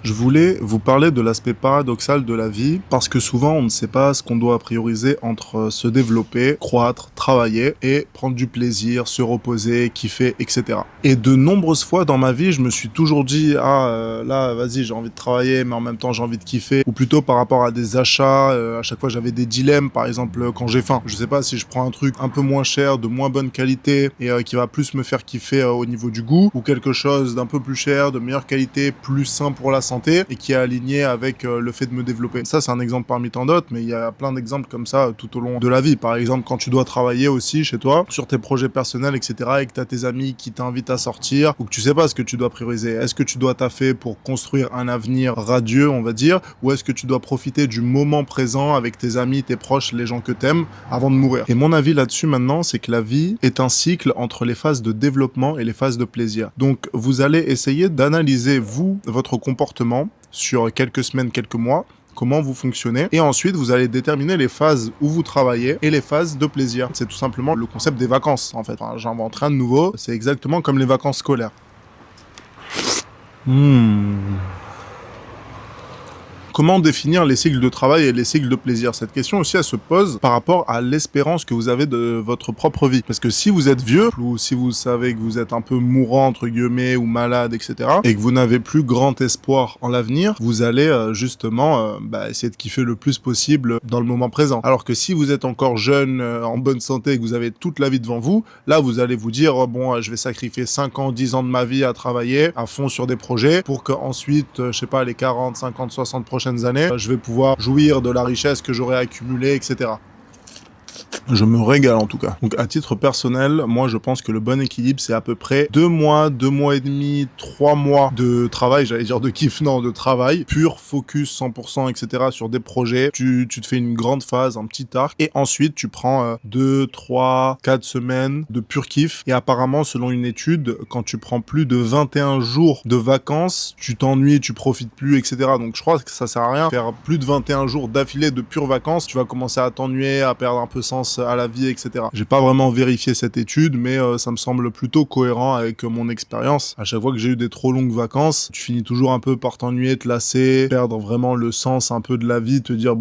Je voulais vous parler de l'aspect paradoxal de la vie parce que souvent on ne sait pas ce qu'on doit prioriser entre se développer, croître, travailler et prendre du plaisir, se reposer, kiffer, etc. Et de nombreuses fois dans ma vie, je me suis toujours dit là vas-y j'ai envie de travailler mais en même temps j'ai envie de kiffer, ou plutôt par rapport à des achats, à chaque fois j'avais des dilemmes, par exemple quand j'ai faim. Je sais pas si je prends un truc un peu moins cher, de moins bonne qualité et qui va plus me faire kiffer au niveau du goût, ou quelque chose d'un peu plus cher, de meilleure qualité, plus sain pour la santé et qui est aligné avec le fait de me développer. Ça, c'est un exemple parmi tant d'autres, mais il y a plein d'exemples comme ça tout au long de la vie. Par exemple, quand tu dois travailler aussi chez toi, sur tes projets personnels, etc., et que tu as tes amis qui t'invitent à sortir, ou que tu sais pas ce que tu dois prioriser. Est-ce que tu dois taffer pour construire un avenir radieux, on va dire, ou est-ce que tu dois profiter du moment présent avec tes amis, tes proches, les gens que t'aimes, avant de mourir? Et mon avis là-dessus maintenant, c'est que la vie est un cycle entre les phases de développement et les phases de plaisir. Donc, vous allez essayer d'analyser, vous, votre comportement sur quelques semaines, quelques mois, comment vous fonctionnez, et ensuite vous allez déterminer les phases où vous travaillez et les phases de plaisir. C'est tout simplement le concept des vacances, en fait. Enfin, j'invente rien de nouveau, c'est exactement comme les vacances scolaires. Comment définir les cycles de travail et les cycles de plaisir? Cette question aussi, elle se pose par rapport à l'espérance que vous avez de votre propre vie. Parce que si vous êtes vieux, ou si vous savez que vous êtes un peu mourant, entre guillemets, ou malade, etc., et que vous n'avez plus grand espoir en l'avenir, vous allez justement essayer de kiffer le plus possible dans le moment présent. Alors que si vous êtes encore jeune, en bonne santé, et que vous avez toute la vie devant vous, là, vous allez vous dire, je vais sacrifier 5 ans, 10 ans de ma vie à travailler à fond sur des projets pour qu'ensuite, je sais pas, les 40, 50, 60 prochaines années, je vais pouvoir jouir de la richesse que j'aurai accumulée, etc. Je me régale en tout cas. Donc à titre personnel, moi je pense que le bon équilibre c'est à peu près 2 mois et demi, 3 mois de travail, j'allais dire de kiff, non, de travail, pur, focus 100%, etc. sur des projets. Tu te fais une grande phase, un petit arc, et ensuite tu prends 2, 3, 4 semaines de pur kiff. Et apparemment, selon une étude, quand tu prends plus de 21 jours de vacances, tu t'ennuies, tu profites plus, etc. Donc je crois que ça sert à rien. Faire plus de 21 jours d'affilée de pures vacances, tu vas commencer à t'ennuyer, à perdre un peu sens à la vie, etc. J'ai pas vraiment vérifié cette étude, mais ça me semble plutôt cohérent avec mon expérience. À chaque fois que j'ai eu des trop longues vacances, tu finis toujours un peu par t'ennuyer, te lasser, perdre vraiment le sens un peu de la vie, te dire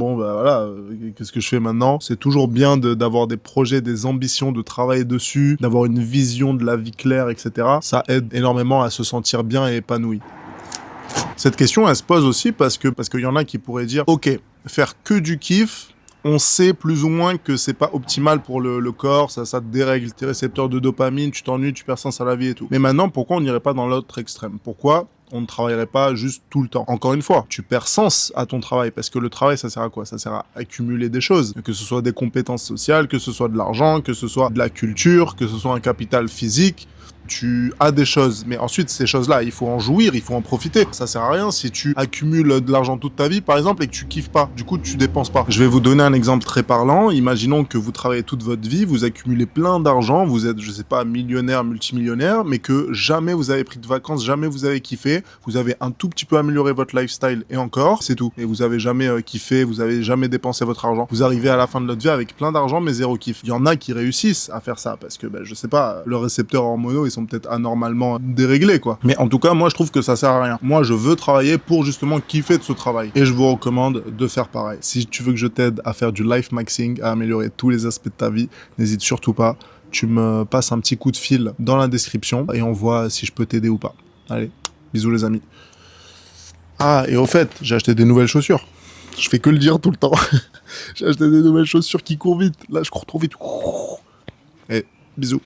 qu'est-ce que je fais maintenant? C'est toujours bien d'avoir des projets, des ambitions, de travailler dessus, d'avoir une vision de la vie claire, etc. Ça aide énormément à se sentir bien et épanoui. Cette question, elle se pose aussi parce qu'il y en a qui pourraient dire, ok, faire que du kiff, on sait plus ou moins que c'est pas optimal pour le corps, ça te dérègle tes récepteurs de dopamine, tu t'ennuies, tu perds sens à la vie et tout. Mais maintenant, pourquoi on n'irait pas dans l'autre extrême? Pourquoi on ne travaillerait pas juste tout le temps? Encore une fois, tu perds sens à ton travail, parce que le travail, ça sert à quoi? Ça sert à accumuler des choses, que ce soit des compétences sociales, que ce soit de l'argent, que ce soit de la culture, que ce soit un capital physique. Tu as des choses, mais ensuite ces choses-là, il faut en jouir, il faut en profiter. Ça sert à rien si tu accumules de l'argent toute ta vie, par exemple, et que tu kiffes pas. Du coup, tu dépenses pas. Je vais vous donner un exemple très parlant. Imaginons que vous travaillez toute votre vie, vous accumulez plein d'argent, vous êtes, je sais pas, millionnaire, multimillionnaire, mais que jamais vous avez pris de vacances, jamais vous avez kiffé, vous avez un tout petit peu amélioré votre lifestyle et encore, c'est tout. Et vous avez jamais kiffé, vous avez jamais dépensé votre argent. Vous arrivez à la fin de votre vie avec plein d'argent, mais zéro kiff. Il y en a qui réussissent à faire ça, parce que, je sais pas, leurs récepteurs hormonaux, ils sont peut-être anormalement déréglés, quoi. Mais en tout cas, moi, je trouve que ça sert à rien. Moi, je veux travailler pour justement kiffer de ce travail. Et je vous recommande de faire pareil. Si tu veux que je t'aide à faire du life maxing, à améliorer tous les aspects de ta vie, n'hésite surtout pas. Tu me passes un petit coup de fil dans la description et on voit si je peux t'aider ou pas. Allez, bisous les amis. Ah, et au fait, j'ai acheté des nouvelles chaussures. Je fais que le dire tout le temps. J'ai acheté des nouvelles chaussures qui courent vite. Là, je cours trop vite. Et bisous.